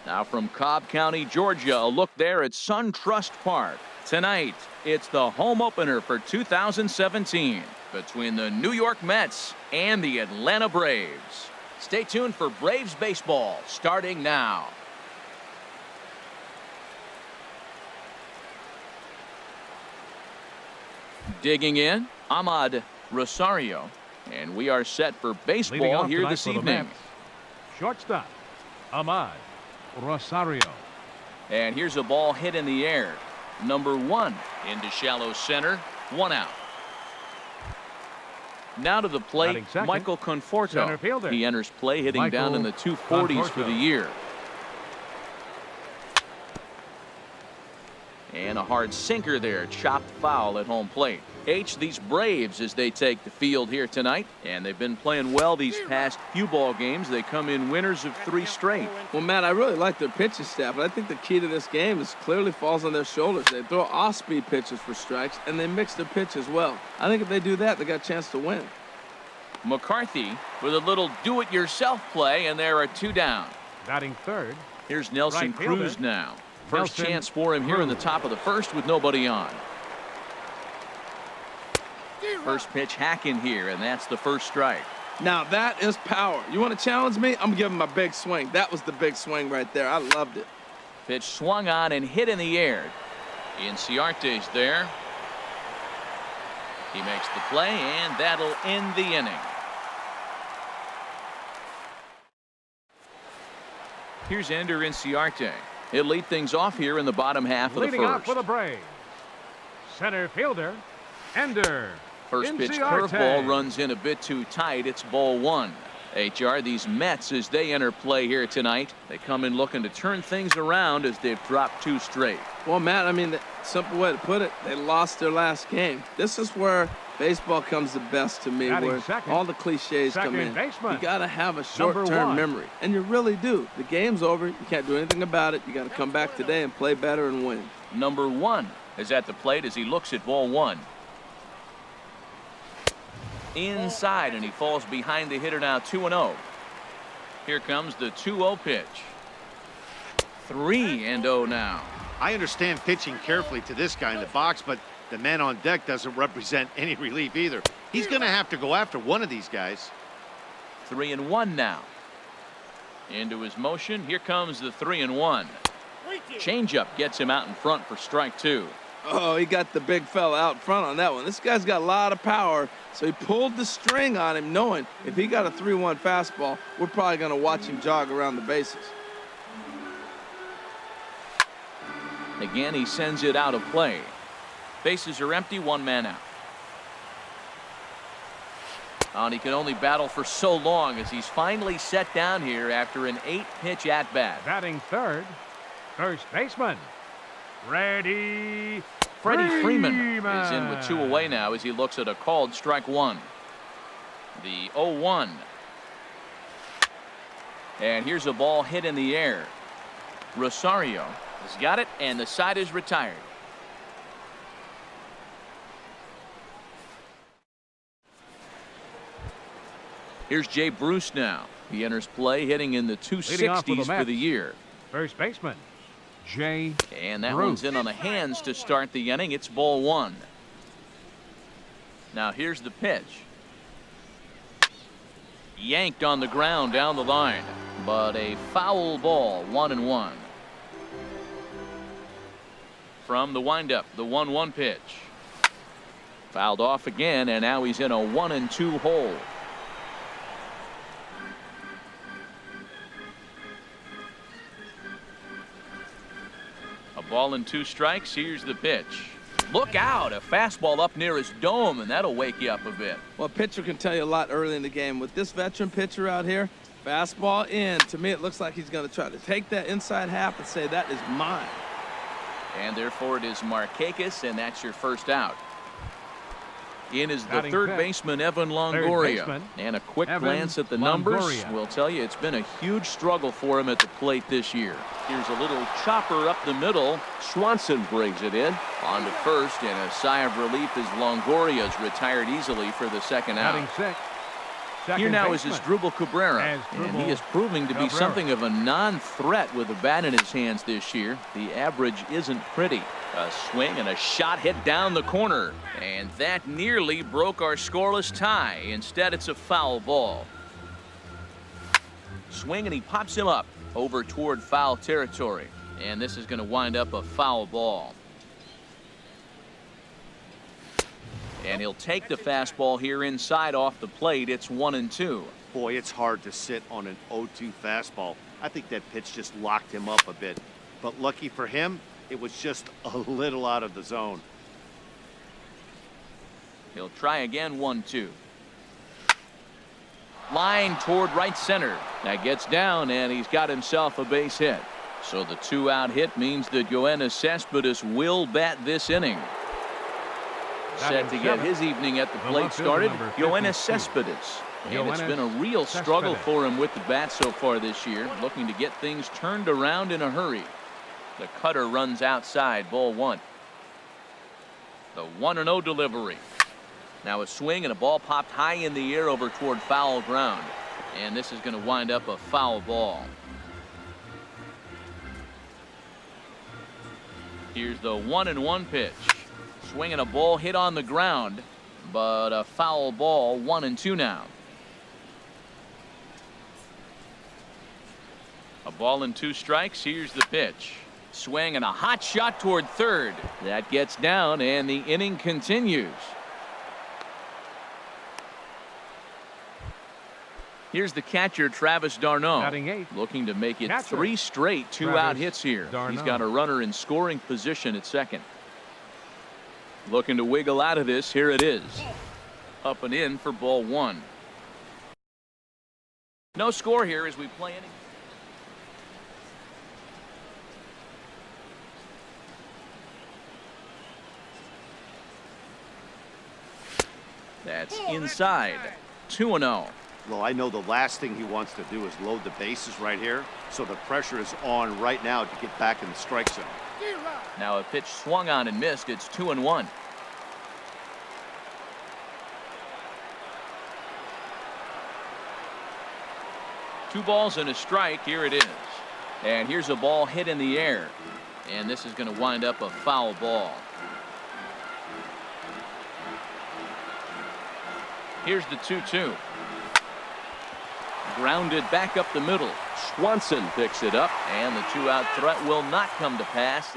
Now from Cobb County, Georgia, a look there at SunTrust Park. Tonight, it's the home opener for 2017 between the New York Mets and the Atlanta Braves. Stay tuned for Braves baseball starting now. Digging in, Ahmad Rosario, and we are set for baseball here this evening. Shortstop, Ahmad Rosario. And here's a ball hit in the air. Number 1 into shallow center, 1 out. Now to the plate, Michael Conforto. He enters play hitting down in the 240s for the year. And a hard sinker there, chopped foul at home plate. These Braves as they take the field here tonight, and they've been playing well these past few ball games. They come in winners of 3 straight. Well, Matt, I really like their pitching staff, but I think the key to this game is clearly falls on their shoulders. They throw off-speed pitches for strikes, and they mix their pitch as well. I think if they do that, they got a chance to win. McCarthy with a little do-it-yourself play, and there are 2 down. Batting third. Here's Nelson Cruz now. First chance for him here in the top of the first with nobody on. First pitch hacking here, and that's the first strike. Now that is power. You want to challenge me? I'm giving my big swing. That was the big swing right there. I loved it. Pitch swung on and hit in the air. Inciarte's there. He makes the play, and that'll end the inning. Here's Ender Inciarte. He'll lead things off here in the bottom half of the first. Leading off for the Braves, center fielder, Ender. First pitch curveball runs in a bit too tight. It's ball 1. HR, these Mets, as they enter play here tonight, they come in looking to turn things around as they've dropped 2 straight. Well, Matt, I mean, the simple way to put it, they lost their last game. This is where baseball comes the best to me, where all the cliches come in. You got to have a short-term memory, and you really do. The game's over. You can't do anything about it. You got to come back today and play better and win. Number 1 is at the plate as he looks at ball 1. Inside, and he falls behind the hitter now, 2-0. Here comes the 2-0 pitch. 3-0 now. I understand pitching carefully to this guy in the box, but the man on deck doesn't represent any relief either. He's going to have to go after one of these guys. 3-1 now. Into his motion. Here comes the 3-1. Changeup gets him out in front for strike 2. Oh, he got the big fella out front on that one. This guy's got a lot of power, so he pulled the string on him, knowing if he got a 3-1 fastball, we're probably going to watch him jog around the bases. Again, he sends it out of play. Bases are empty, 1 man out. And he can only battle for so long as he's finally set down here after an 8-pitch at-bat. Batting third, first baseman, Freddie Freeman is in with 2 away now as he looks at a called strike 1. The 0-1. And here's a ball hit in the air. Rosario has got it, and the side is retired. Here's Jay Bruce now. He enters play hitting in the 260s for the year. First baseman, Jay And that Bruce. one's in on the hands to start the inning. It's ball 1. Now here's the pitch. Yanked on the ground down the line, but a foul ball, 1-1. From the windup, the 1-1 pitch. Fouled off again, and now he's in a 1-2 hole. A ball and 2 strikes. Here's the pitch. Look out, a fastball up near his dome, and that'll wake you up a bit. Well, a pitcher can tell you a lot early in the game. With this veteran pitcher out here, fastball in. To me, it looks like he's going to try to take that inside half and say, that is mine. And therefore it is Markakis, and that's your first out. In is the third baseman, Evan Longoria. And a quick glance at the numbers will tell you it's been a huge struggle for him at the plate this year. Here's a little chopper up the middle. Swanson brings it in. On to first, and a sigh of relief as Longoria's retired easily for the second out. Batting 6, Here now is Asdrubal Cabrera, and he is proving to be something of a non-threat with a bat in his hands this year. The average isn't pretty. A swing and a shot hit down the corner, and that nearly broke our scoreless tie. Instead, it's a foul ball. Swing, and he pops him up over toward foul territory, and this is going to wind up a foul ball. And he'll take the fastball here inside off the plate. It's 1-2. Boy, it's hard to sit on an 0-2 fastball. I think that pitch just locked him up a bit. But lucky for him, it was just a little out of the zone. He'll try again, 1-2. Line toward right center. That gets down, and he's got himself a base hit. So the 2-out hit means that Yoenis Cespedes will bat this inning. Set to get his evening at the plate started, Yoenis Cespedes. And it's been a real struggle for him with the bat so far this year, looking to get things turned around in a hurry. The cutter runs outside, ball 1. The 1-0 delivery. Now a swing, and a ball popped high in the air over toward foul ground. And this is going to wind up a foul ball. Here's the 1-1 pitch. Swinging a ball hit on the ground, but a foul ball. 1-2 now. A ball and 2 strikes. Here's the pitch. Swing and a hot shot toward third. That gets down, and the inning continues. Here's the catcher, Travis d'Arnaud, looking to make it 3 straight 2-out hits here. He's got a runner in scoring position at second. Looking to wiggle out of this. Here it is. Up and in for ball 1. No score here as we play inning. That's inside. 2-0. Well, I know the last thing he wants to do is load the bases right here, so the pressure is on right now to get back in the strike zone. Now a pitch swung on and missed. It's 2-1. Two balls and a strike. Here it is. And here's a ball hit in the air. And this is going to wind up a foul ball. Here's the 2-2. Grounded back up the middle. Swanson picks it up, and the 2-out threat will not come to pass.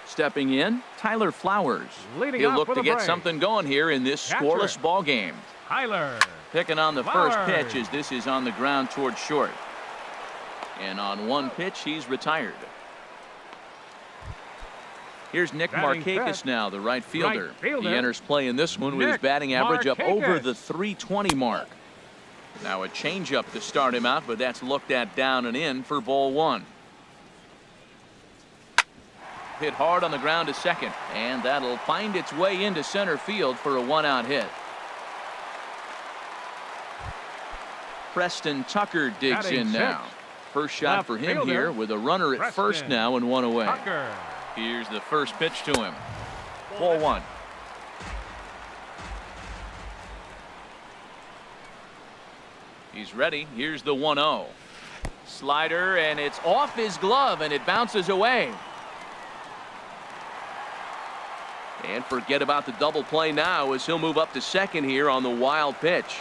Stepping in, Tyler Flowers. He'll look to get something going here in this scoreless ball game. Tyler picking on the first pitch as this is on the ground toward short. And on one pitch, he's retired. Here's Nick Markakis now, the right fielder. He enters play in this one with his batting average up over the .320 mark. Now a changeup to start him out, but that's looked at down and in for ball 1. Hit hard on the ground to second, and that'll find its way into center field for a 1-out hit. Preston Tucker digs in now. First shot for him here with a runner at first now and 1 away. Here's the first pitch to him. Ball 1. He's ready. Here's the 1-0. Slider, and it's off his glove, and it bounces away. And forget about the double play now as he'll move up to second here on the wild pitch.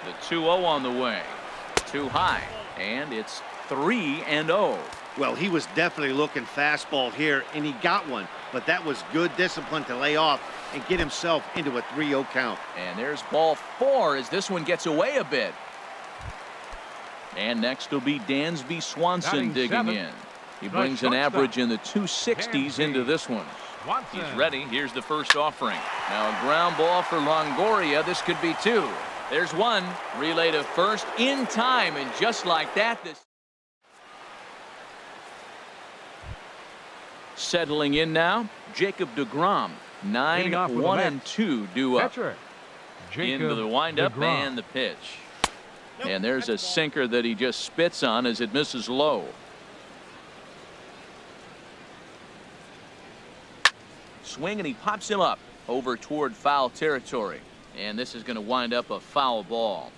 The 2-0 on the way. Too high, and it's 3-0. Well, he was definitely looking fastball here, and he got one. But that was good discipline to lay off and get himself into a 3-0 count. And there's ball 4 as this one gets away a bit. And next will be Dansby Swanson digging in. He brings an average in the 260s into this one. He's ready. Here's the first offering. Now a ground ball for Longoria. This could be 2. There's 1. Relay to first in time, and just like that, this. Settling in now, Jacob deGrom. 9-1-2 due up. Into the windup and the pitch. And there's a sinker that he just spits on as it misses low. swing, and he pops him up over toward foul territory. And this is going to wind up a foul ball.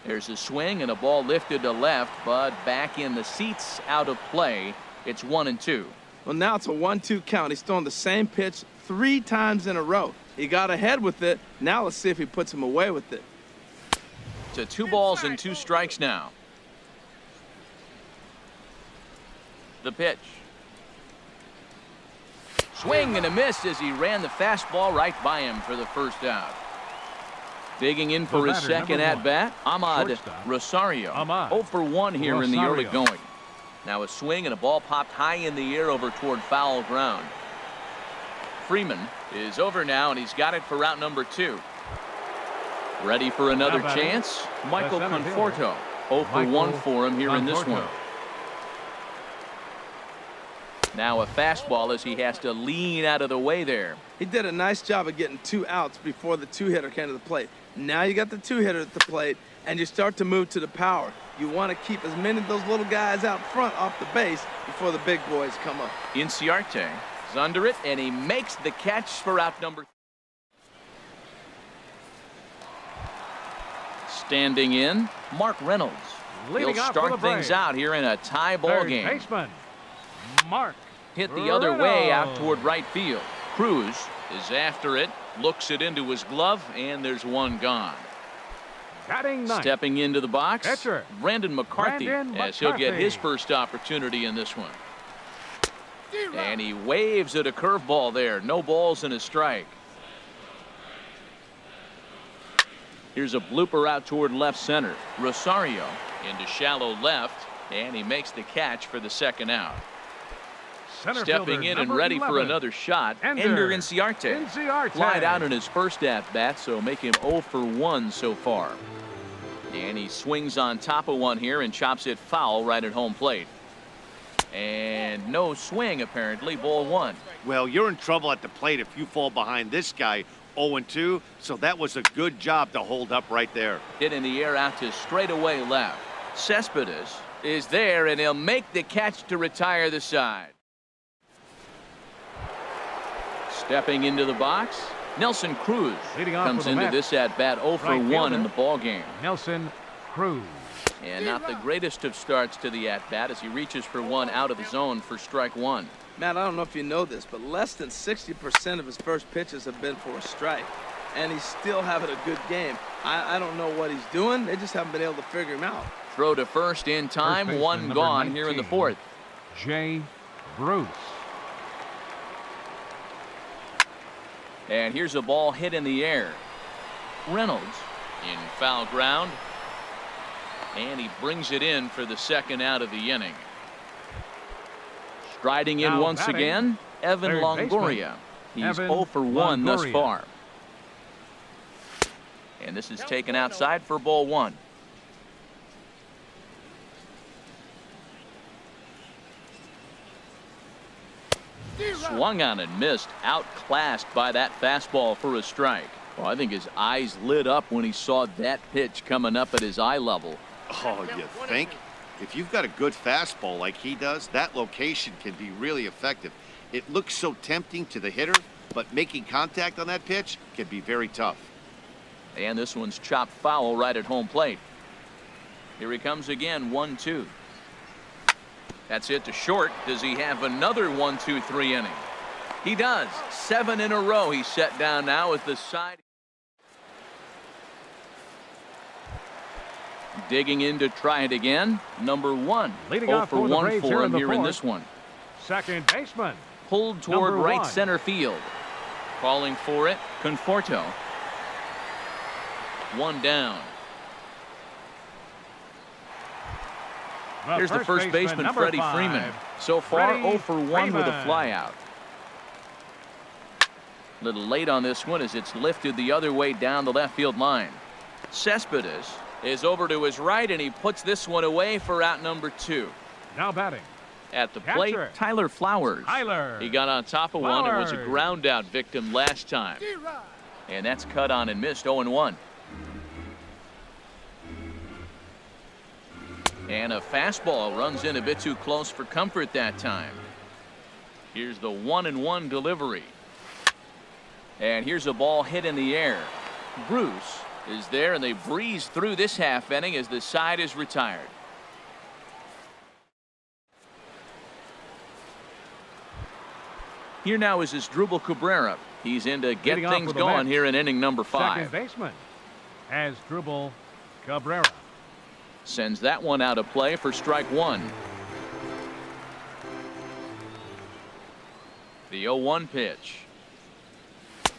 There's a swing and a ball lifted to left, but back in the seats, out of play. It's 1-2. Well, now it's a 1-2 count. He's throwing the same pitch 3 times in a row. He got ahead with it. Now let's see if he puts him away with it. To 2 balls and 2 strikes now. The pitch. Swing and a miss as he ran the fastball right by him for the first out. Digging in for his second at-bat, Ahmad Rosario. 0 for 1 here in the early going. Now a swing and a ball popped high in the air over toward foul ground. Freeman is over now, and he's got it for route number 2. Ready for another chance? Michael Conforto. 0 for 1 for him here in this one. Now a fastball as he has to lean out of the way there. He did a nice job of getting 2 outs before the 2-hitter came to the plate. Now you got the 2-hitter at the plate, and you start to move to the power. You want to keep as many of those little guys out front off the base before the big boys come up. Inciarte is under it, and he makes the catch for out number 3. Standing in, Mark Reynolds. He'll start things out here in a tie ball game. Baseman, Mark hit the other way out toward right field. Cruz is after it, looks it into his glove, and there's one gone. Stepping into the box, pitcher Brandon McCarthy, as he'll get his first opportunity in this one. And he waves at a curveball there. No balls and a strike. Here's a blooper out toward left center. Rosario into shallow left, and he makes the catch for the second out. Stepping in and ready for another shot, Ender Inciarte. Flied out in his first at-bat, so make him 0 for 1 so far. And he swings on top of one here and chops it foul right at home plate. And no swing, apparently. Ball 1. Well, you're in trouble at the plate if you fall behind this guy 0-2, so that was a good job to hold up right there. Hit in the air out to straightaway left. Cespedes is there, and he'll make the catch to retire the side. Stepping into the box, Nelson Cruz comes into this at-bat 0 for 1 in the ball game. Nelson Cruz. And not the greatest of starts to the at-bat as he reaches for one out of the zone for strike 1. Matt, I don't know if you know this, but less than 60% of his first pitches have been for a strike. And he's still having a good game. I don't know what he's doing. They just haven't been able to figure him out. Throw to first in time, one gone 19, here in the 4th. Jay Bruce. And here's a ball hit in the air. Reynolds in foul ground. And he brings it in for the second out of the inning. Striding in once again, Evan Longoria. He's 0 for 1 thus far. And this is taken outside for ball 1. Swung on and missed, outclassed by that fastball for a strike. Well, I think his eyes lit up when he saw that pitch coming up at his eye level. Oh, you think? If you've got a good fastball like he does, that location can be really effective. It looks so tempting to the hitter, but making contact on that pitch can be very tough. And this one's chopped foul right at home plate. Here he comes again, 1-2. That's it to short. Does he have another 1-2-3 inning? He does. 7 in a row. He's set down now as the side. Digging in to try it again. Number 1. 0 for 1 for him here in this one. Second baseman. Pulled toward right center field. Calling for it, Conforto. 1 down. Here's the first baseman, Freddie Freeman. So far, 0 for 1 with a flyout. A little late on this one as it's lifted the other way down the left field line. Cespedes is over to his right, and he puts this one away for out number 2. Now batting. At the plate, Tyler Flowers. He got on top of one and was a ground out victim last time. And that's cut on and missed, 0-1. And a fastball runs in a bit too close for comfort that time. Here's the 1-1 delivery. And here's a ball hit in the air. Bruce is there, and they breeze through this half inning as the side is retired. Here now is Asdrubal Cabrera. He's in to get things going here in inning number 5. Second baseman, Asdrubal Cabrera. Sends that one out of play for strike 1. The 0-1 pitch.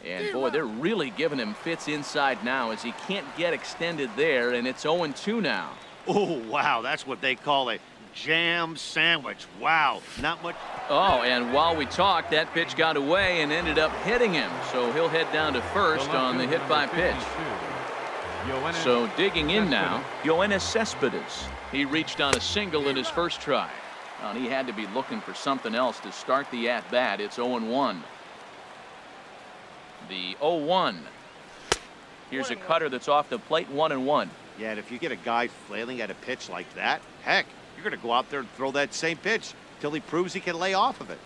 And boy, they're really giving him fits inside now as he can't get extended there, and it's 0-2 now. Oh, wow, that's what they call a jam sandwich. Wow, not much. Oh, and while we talked, that pitch got away and ended up hitting him, so he'll head down to first on the hit by pitch. So digging in now, Yoenis Cespedes. He reached on a single in his first try. Well, he had to be looking for something else to start the at-bat. It's 0-1. The 0-1. Here's a cutter that's off the plate, 1-1. Yeah, and if you get a guy flailing at a pitch like that, heck, you're going to go out there and throw that same pitch till he proves he can lay off of it.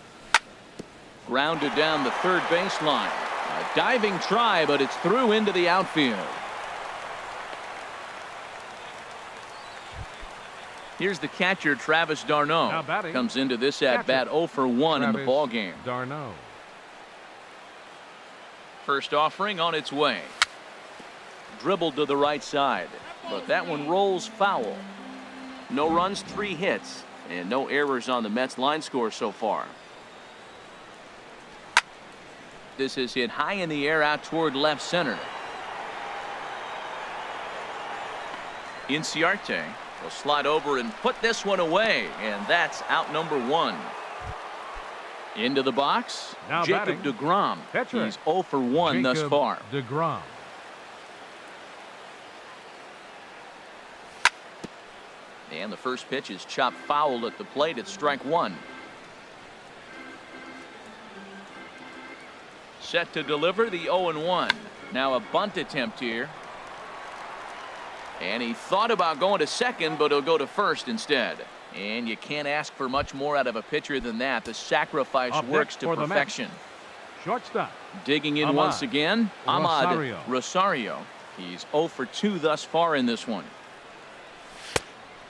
Grounded down the third baseline. A diving try, but it's through into the outfield. Here's the catcher, Travis d'Arnaud. Comes into this at-bat 0 for 1 in the ballgame. d'Arnaud. First offering on its way. Dribbled to the right side, but that one rolls foul. No runs, 3 hits, and no errors on the Mets line score so far. This is hit high in the air out toward left center. Inciarte will slide over and put this one away, and that's out number 1. Into the box, now Jacob deGrom. Pitcher. He's 0 for 1 thus far. deGrom. And the first pitch is chopped foul at the plate at strike 1. Set to deliver the 0-1. Now a bunt attempt here. And he thought about going to second, but he'll go to first instead. And you can't ask for much more out of a pitcher than that. The sacrifice works to perfection. Shortstop. Digging in once again, Ahmad Rosario. He's 0 for 2 thus far in this one.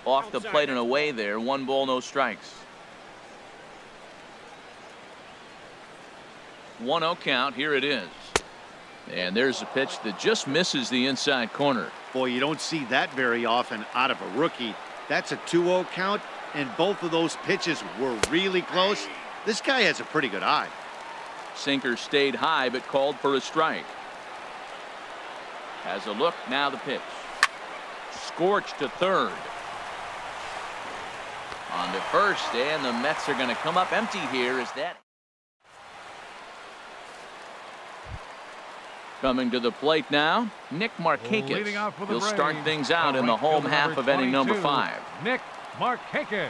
Off the plate and away there. 1 ball, no strikes. 1-0 count. Here it is. And there's a pitch that just misses the inside corner. Boy, you don't see that very often out of a rookie. That's a 2-0 count, and both of those pitches were really close. This guy has a pretty good eye. Sinker stayed high, but called for a strike. Has a look, now the pitch. Scorched to third. On to first, and the Mets are going to come up empty here as that. Coming to the plate now, Nick Markakis. He'll start things out in the home half of inning number 5. Nick Markakis.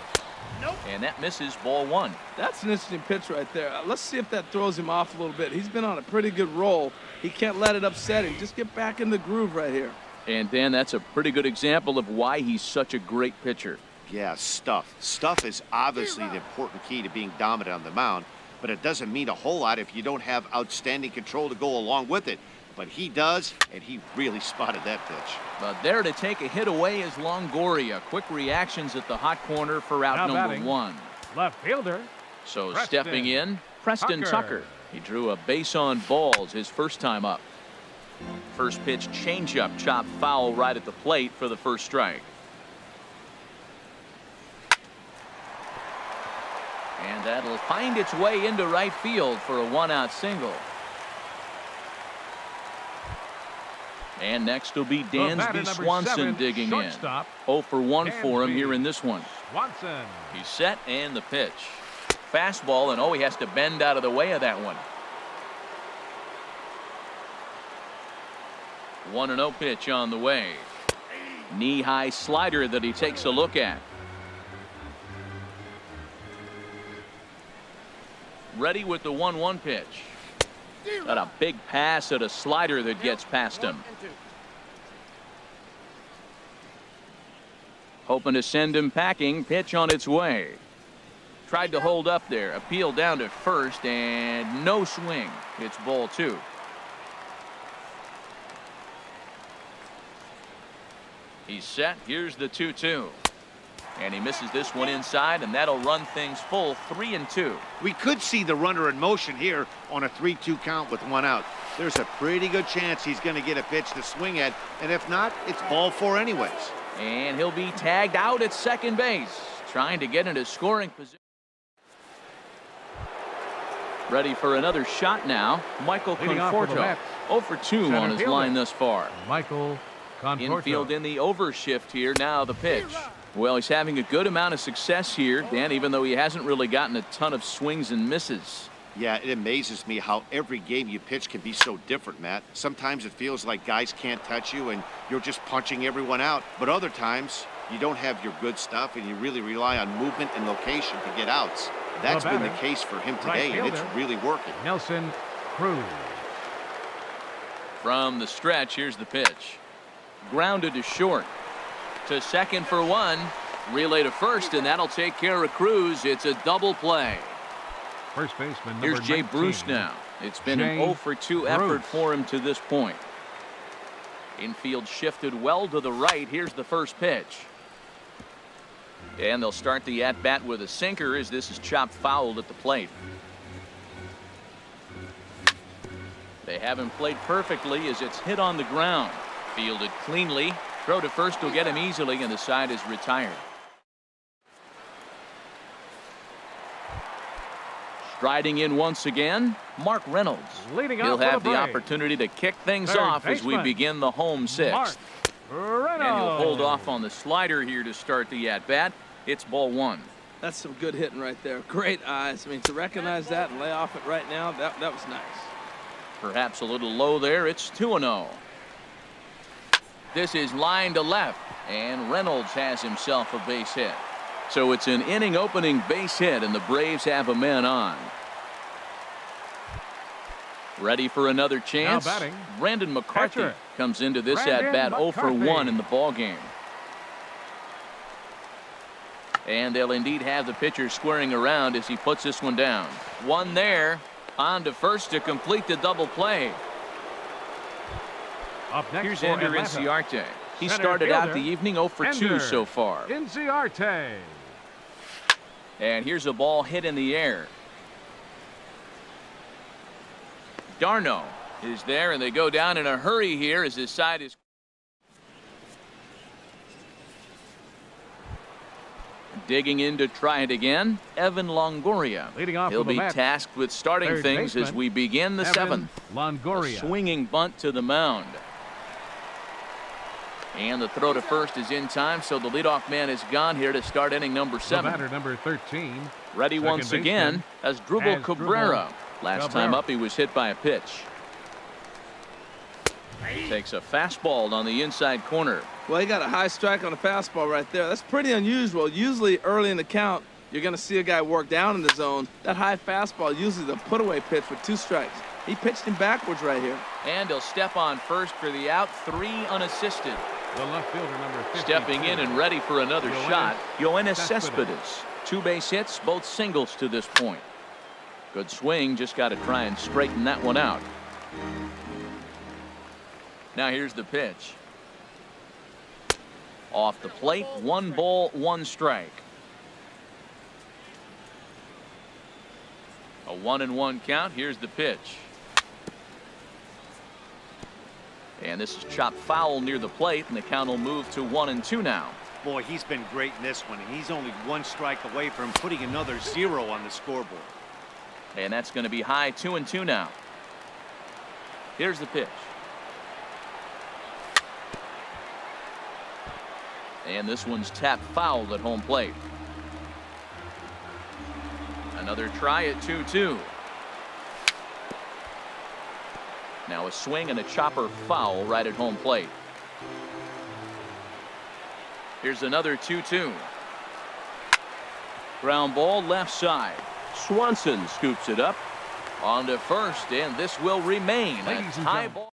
And that misses ball 1. That's an interesting pitch right there. Let's see if that throws him off a little bit. He's been on a pretty good roll. He can't let it upset him. Just get back in the groove right here. And Dan, that's a pretty good example of why he's such a great pitcher. Yeah, stuff. Stuff is obviously the important key to being dominant on the mound, but it doesn't mean a whole lot if you don't have outstanding control to go along with it. But he does, and he really spotted that pitch. But there to take a hit away is Longoria. Quick reactions at the hot corner for out number 1. Left fielder. So Preston stepping in, Preston Tucker. He drew a base on balls his first time up. First pitch changeup chopped foul right at the plate for the first strike. And that'll find its way into right field for a 1-out single. And next will be Dansby Swanson digging in. 0 for 1 for him here in this one. Swanson. He's set and the pitch. Fastball, and he has to bend out of the way of that one. 1-0 pitch on the way. Knee-high slider that he takes a look at. Ready with the 1-1 pitch. Got a big pass at a slider that gets past him. Hoping to send him packing. Pitch on its way. tried to hold up there. Appeal down to first, and no swing. It's ball 2. He's set. Here's the 2-2. And he misses this one inside, and that'll run things full 3-2. We could see the runner in motion here on a 3-2 count with 1 out. There's a pretty good chance he's going to get a pitch to swing at, and if not, it's ball 4 anyways. And he'll be tagged out at second base, trying to get into scoring position. Ready for another shot now. Michael Conforto, 0 for 2 on his line thus far. Michael Conforto. Infield in the overshift here. Now the pitch. Well, he's having a good amount of success here, Dan, even though he hasn't really gotten a ton of swings and misses. Yeah, it amazes me how every game you pitch can be so different, Matt. Sometimes it feels like guys can't touch you and you're just punching everyone out. But other times, you don't have your good stuff and you really rely on movement and location to get outs. That's been the case for him today, and it's really working. Nelson Cruz. From the stretch, here's the pitch. Grounded to short. To second for 1. Relay to first, and that'll take care of Cruz. It's a double play. First baseman number Here's Jay 19. Bruce now. It's been an 0 for 2 effort for him to this point. Infield shifted well to the right. Here's the first pitch. And they'll start the at-bat with a sinker as this is chopped foul at the plate. They haven't played perfectly as it's hit on the ground. Fielded cleanly. Throw to first will get him easily, and the side is retired. Striding in once again, Mark Reynolds. He'll have the opportunity to kick things off as we begin the home 6th. And he'll hold off on the slider here to start the at-bat. It's ball 1. That's some good hitting right there. Great eyes. I mean, to recognize that and lay off it right now, that was nice. Perhaps a little low there. It's 2-0. This is line to left, and Reynolds has himself a base hit. So it's an inning opening base hit, and the Braves have a man on. Ready for another chance. Brandon McCarthy comes into this at-bat 0 for 1 in the ballgame. And they'll indeed have the pitcher squaring around as he puts this one down. One there. On to first to complete the double play. Up next, here's Ender Inciarte. He started out the evening 0 for 2 so far. Inciarte. And here's a ball hit in the air. Darno is there, and they go down in a hurry here as his side is. Digging in to try it again, Evan Longoria. He'll be tasked with starting things as we begin the 7th. Longoria. A swinging bunt to the mound. And the throw to first is in time, so the leadoff man is gone here to start inning number 7. Batter number 13. Ready once again as Drupal Cabrera. Last time up, he was hit by a pitch. Takes a fastball on the inside corner. Well, he got a high strike on a fastball right there. That's pretty unusual. Usually early in the count, you're going to see a guy work down in the zone. That high fastball, usually the put-away pitch with 2 strikes. He pitched him backwards right here. And he'll step on first for the out, 3 unassisted. The left fielder number 52. Stepping in and ready for another shot, Yoenis Cespedes. 2 base hits, both singles to this point. Good swing, just got to try and straighten that one out. Now here's the pitch. Off the plate, 1 ball, 1 strike. A 1-1 count. Here's the pitch. And this is chopped foul near the plate, and the count will move to 1-2 now. Boy, he's been great in this one, and he's only 1 strike away from putting another 0 on the scoreboard. And that's going to be high, 2-2 now. Here's the pitch. And this one's tapped foul at home plate. Another try at 2-2. Now a swing and a chopper foul right at home plate. Here's another 2-2. Ground ball left side. Swanson scoops it up. On to first, and this will remain a tie ball.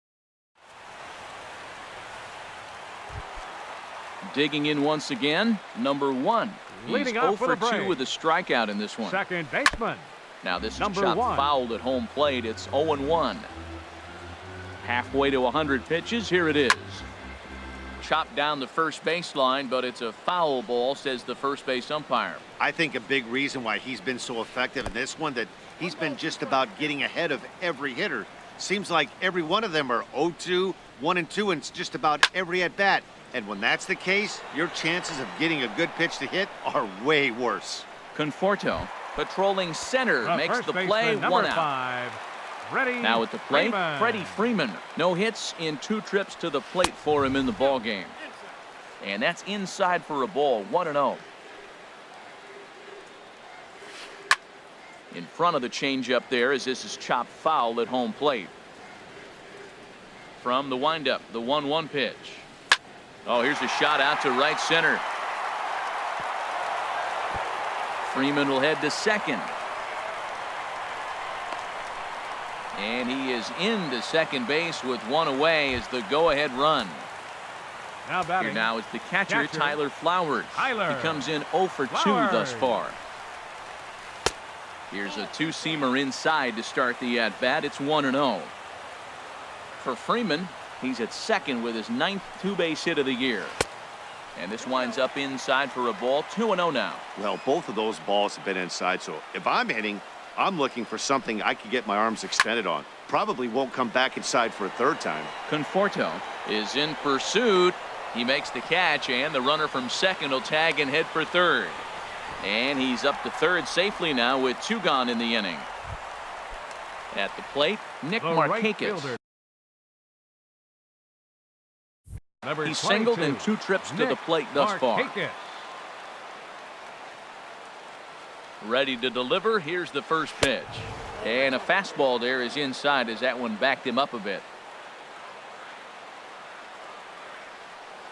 Digging in once again, number 1. He's 0 for 2 with a strikeout in this one. Second baseman. Now this is chopped fouled at home plate. It's 0-1. Halfway to 100 pitches. Here it is. Chopped down the first baseline, but it's a foul ball, says the first base umpire. I think a big reason why he's been so effective in this one, that he's been just about getting ahead of every hitter. Seems like every one of them are 0-2, 1-2, and it's just about every at bat. And when that's the case, your chances of getting a good pitch to hit are way worse. Conforto patrolling center makes the play, 1 out. 5. Ready, now at the plate, Freddie Freeman. No hits in 2 trips to the plate for him in the ball game. And that's inside for a ball, 1-0. In front of the changeup there, as this is chopped foul at home plate. From the windup, the 1-1 pitch. Oh, here's a shot out to right center. Freeman will head to second. And he is into second base with 1 away as the go-ahead run. Now batting. Here now is the catcher, Tyler Flowers. He comes in 0 for 2 thus far. Here's a 2-seamer inside to start the at-bat. It's 1-0. For Freeman, he's at second with his 9th 2-base hit of the year. And this winds up inside for a ball, 2-0 now. Well, both of those balls have been inside, so if I'm hitting, I'm looking for something I can get my arms extended on. Probably won't come back inside for a third time. Conforto is in pursuit. He makes the catch, and the runner from second will tag and head for third. And he's up to third safely now with 2 gone in the inning. At the plate, Nick Markakis. He's singled in 2 trips to the plate thus far. Ready to deliver. Here's the first pitch. And a fastball there is inside as that one backed him up a bit.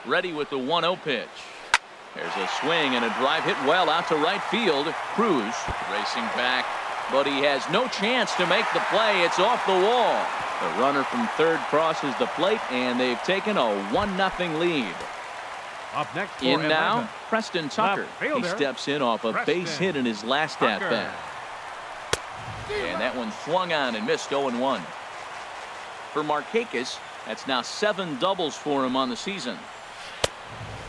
Ready with the 1-0 pitch. There's a swing and a drive hit well out to right field. Cruz racing back, but he has no chance to make the play. It's off the wall. The runner from third crosses the plate, and they've taken a 1-0 lead. Up next in now, Preston Tucker. He steps in off a base hit in his last at-bat. And that one swung on and missed, 0-1. For Markakis, that's now 7 doubles for him on the season.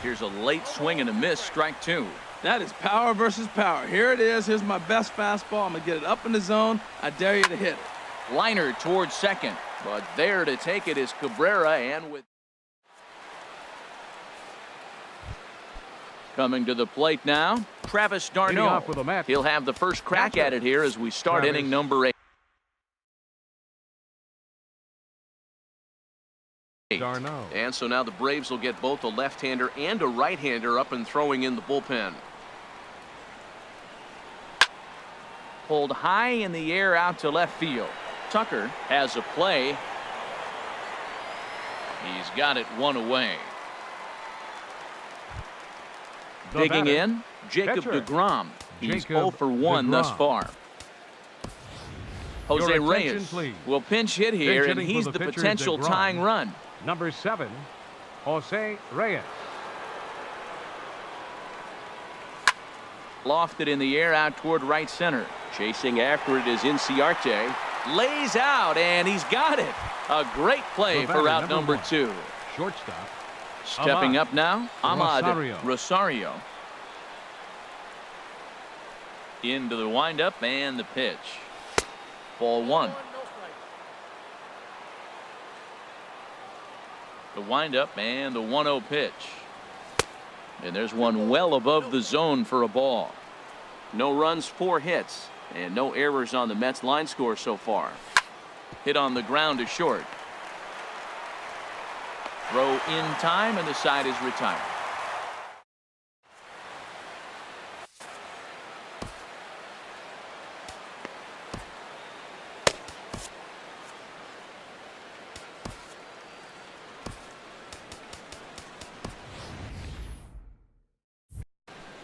Here's a late swing and a miss, strike 2. That is power versus power. Here it is. Here's my best fastball. I'm going to get it up in the zone. I dare you to hit it. Liner towards second, but there to take it is Cabrera, and with coming to the plate now, Travis d'Arnaud. He'll have the first crack at it here as we start inning number 8. And so now the Braves will get both a left-hander and a right-hander up and throwing in the bullpen. Pulled high in the air out to left field. Tucker has a play. He's got it 1 away. Digging in, Jacob deGrom. He's 0 for 1 thus far. Jose Reyes will pinch hit here, and he's the potential tying run. Number 7, Jose Reyes. Lofted in the air out toward right center. Chasing after it is Inciarte. Lays out, and he's got it. A great play for out number 2. Shortstop. Stepping up now, Ahmad Rosario. Into the windup and the pitch. Ball 1. The windup and the 1-0 pitch. And there's one well above the zone for a ball. No runs, 4 hits, and no errors on the Mets line score so far. Hit on the ground to short. Throw in time, and the side is retired.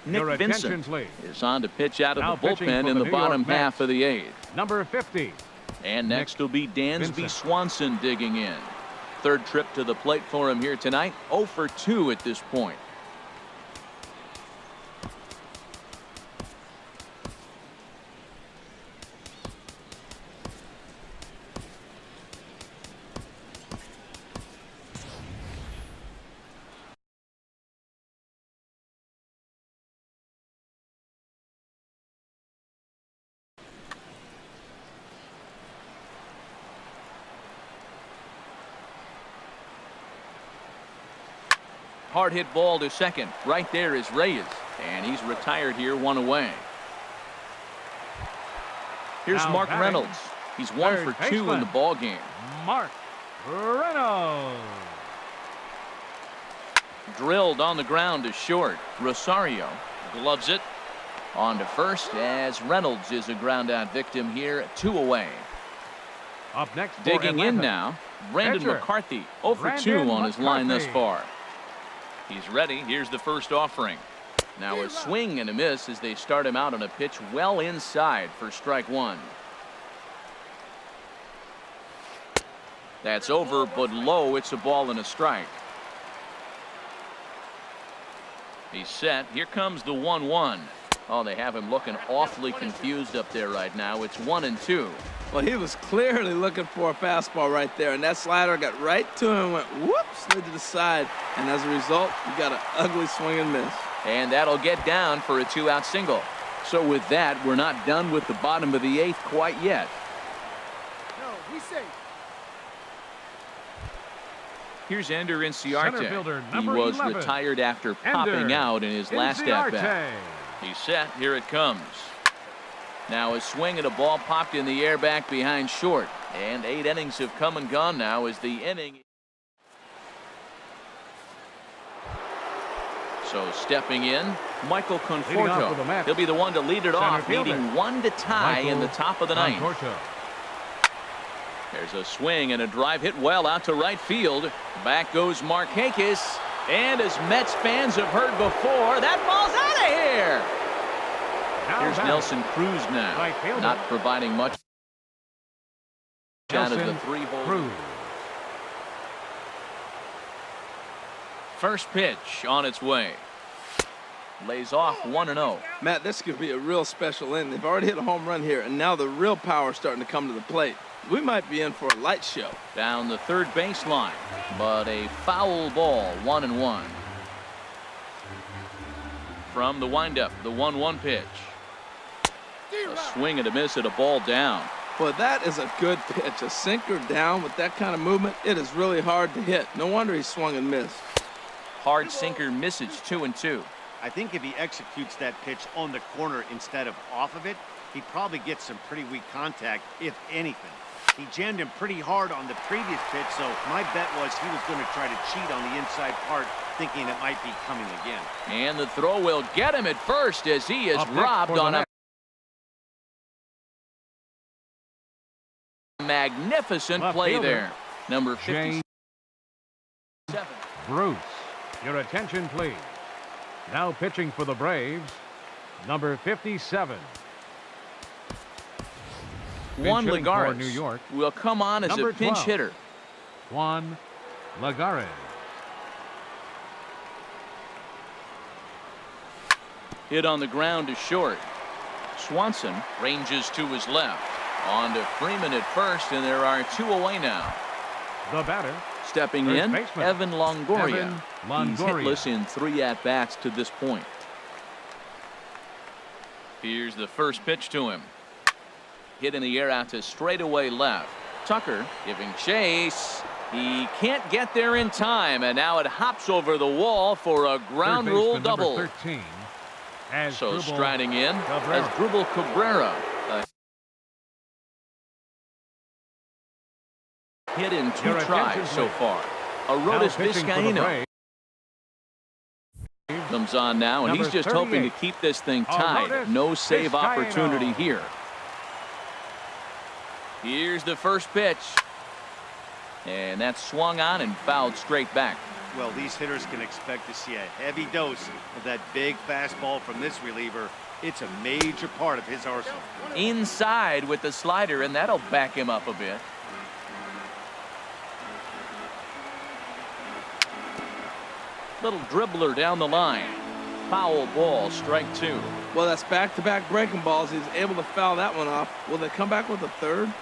Nick Vincent is on to pitch out of the bullpen in the bottom half of the 8th. Number 50. And next will be Dansby Swanson digging in. Third trip to the plate for him here tonight. 0 for 2 at this point. Hard hit ball to second. Right there is Reyes. And he's retired here, 1 away. Here's Now Mark batting, Reynolds. He's 1 for 2 in the ball game. Mark Reynolds. Drilled on the ground to short. Rosario gloves it. On to first as Reynolds is a ground out victim here, 2 away. Up next, digging in now, Brandon Pitcher. McCarthy, 0 for 2 on his line thus far. He's ready. Here's the first offering. Now a swing and a miss as they start him out on a pitch well inside for strike 1. That's over, but low. It's a ball and a strike. He's set. Here comes the 1-1. Oh, they have him looking awfully confused up there right now. It's 1-2. Well, he was clearly looking for a fastball right there, and that slider got right to him and went whoops, slid to the side, and as a result, you got an ugly swing and miss. And that'll get down for a 2-out single. So with that, we're not done with the bottom of the 8th quite yet. No, he's safe. Here's Ender Inciarte. Fielder, he was 11. Retired after popping out in his last at-bat. He's set. Here it comes. Now a swing at a ball popped in the air back behind short. And 8 innings have come and gone now as the inning. So stepping in, Michael Conforto. He'll be the one to lead it off, needing 1 to tie in the top of the 9th. There's a swing and a drive hit well out to right field. Back goes Markakis. And as Mets fans have heard before, that ball's out of here. Here's Nelson Cruz now, not providing much out of the 3-hole. First pitch on its way. Lays off 1-0. Matt, this could be a real special inning. They've already hit a home run here, and now the real power is starting to come to the plate. We might be in for a light show. Down the third baseline, but a foul ball, 1-1. From the windup, the 1-1 pitch. A swing and a miss at a ball down. Boy, that is a good pitch. A sinker down with that kind of movement, it is really hard to hit. No wonder he swung and missed. Hard sinker misses, 2-2. I think if he executes that pitch on the corner instead of off of it, he probably gets some pretty weak contact, if anything. He jammed him pretty hard on the previous pitch, so my bet was he was going to try to cheat on the inside part, thinking it might be coming again. And the throw will get him at first as he is robbed on a magnificent play there. Number 57. Bruce, your attention please. Now pitching for the Braves, number 57. Juan Lagares New York will come on as a pinch hitter. Juan Lagares. Hit on the ground to short. Swanson ranges to his left. On to Freeman at first, and there are 2 away now. The batter. Stepping First in, baseman, Evan Longoria. Evan Longoria. He's hitless in 3 at-bats to this point. Here's the first pitch to him. Hit in the air out to straightaway left. Tucker giving chase. He can't get there in time, and now it hops over the wall for a ground rule double. 13, so striding in as Drupal Cabrera. Hit in 2 tries so far. Arodys Vizcaíno comes on now, and he's just hoping to keep this thing tied. No save opportunity here. Here's the first pitch. And that's swung on and fouled straight back. Well, these hitters can expect to see a heavy dose of that big fastball from this reliever. It's a major part of his arsenal. Inside with the slider, and that'll back him up a bit. Little dribbler down the line. Foul ball, strike 2. Well, that's back-to-back breaking balls. He's able to foul that one off. Will they come back with a third?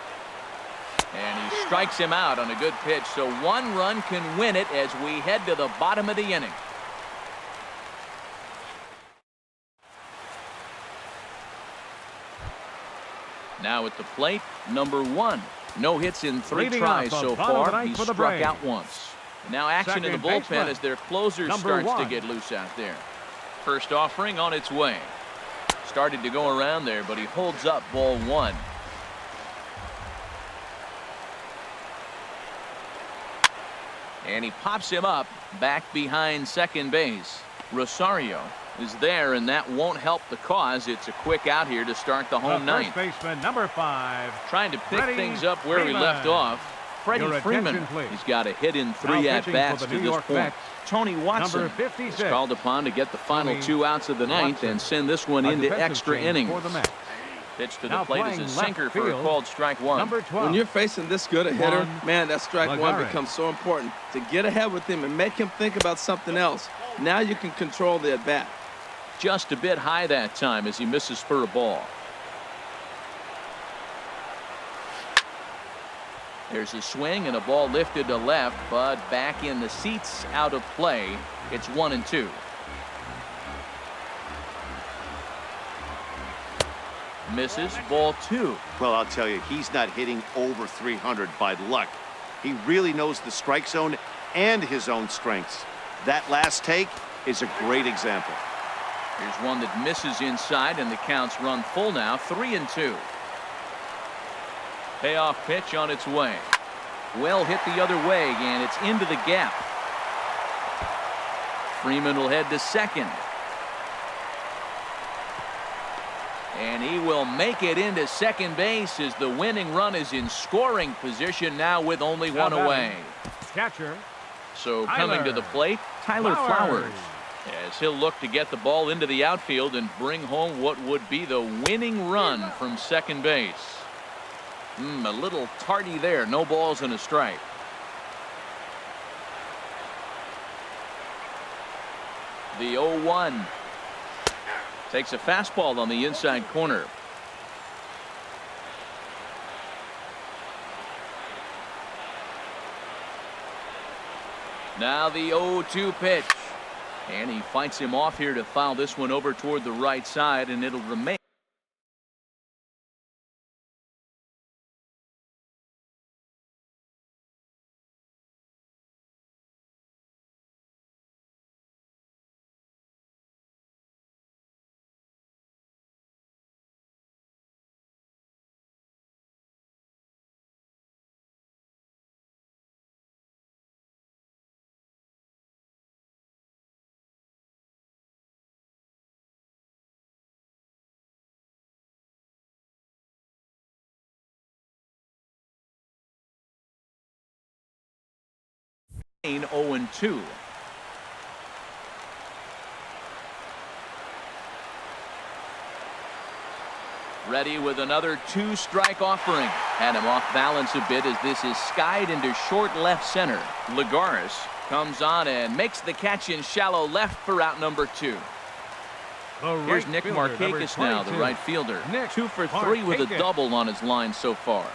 And he strikes him out on a good pitch, so 1 run can win it as we head to the bottom of the inning. Now at the plate, number 1. No hits in 3 tries so far. He's struck out once. Now action in the bullpen as their closer starts to get loose out there. First offering on its way. Started to go around there, but he holds up ball one. And he pops him up back behind second base. Rosario is there, and that won't help the cause. It's a quick out here to start the home ninth. First baseman, number 5. Trying to pick things up where he left off. Freddie Freeman. He's got a hit in 3 at-bats to this point. Tony Watson is called upon to get the final 2 outs of the ninth and send this one into extra innings. Pitch to the plate is a sinker for a called strike one. When you're facing this good a hitter, man, that strike one becomes so important. To get ahead with him and make him think about something else. Now you can control the at-bat. Just a bit high that time as he misses for a ball. There's a swing and a ball lifted to left, but back in the seats, out of play. It's 1-2. Misses, ball 2. Well, I'll tell you, he's not hitting over 300 by luck. He really knows the strike zone and his own strengths. That last take is a great example. Here's one that misses inside, and the counts run full now, 3-2. Payoff pitch on its way. Well hit the other way, and it's into the gap. Freeman will head to second. And he will make it into second base as the winning run is in scoring position now with only one away. Catcher. So coming to the plate, Tyler Flowers. As he'll look to get the ball into the outfield and bring home what would be the winning run from second base. A little tardy there. No balls and a strike. The 0-1. Takes a fastball on the inside corner. Now the 0-2 pitch. And he fights him off here to foul this one over toward the right side, and it'll remain. Lane 0-2. Ready with another 2-strike offering. Had him off balance a bit as this is skied into short left center. Lagares comes on and makes the catch in shallow left for out number 2. Here's Nick Markakis now, the right fielder. 2 for 3 with a double on his line so far.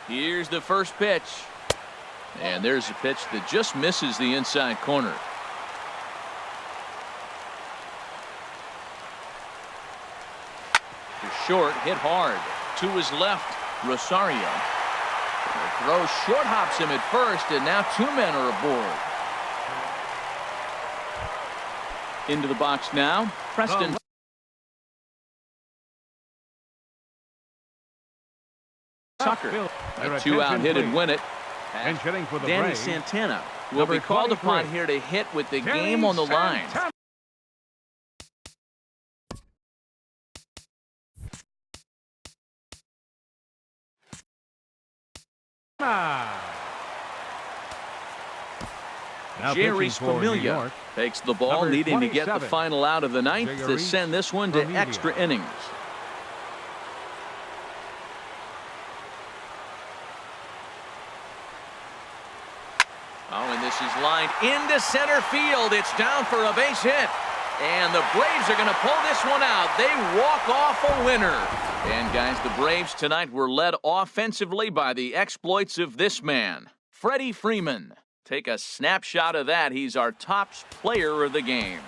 Here's the first pitch. And there's a pitch that just misses the inside corner. To short, hit hard. To his left, Rosario. The throw short hops him at first, and now 2 men are aboard. Into the box now, Preston. Tucker, a 2-out hit and win it. Danny Santana will be called upon here to hit with the game on the line. Jerry's Familia takes the ball, needing to get the final out of the ninth to send this one to extra innings. Oh, and this is lined into center field. It's down for a base hit. And the Braves are going to pull this one out. They walk off a winner. And, guys, the Braves tonight were led offensively by the exploits of this man, Freddie Freeman. Take a snapshot of that. He's our top player of the game.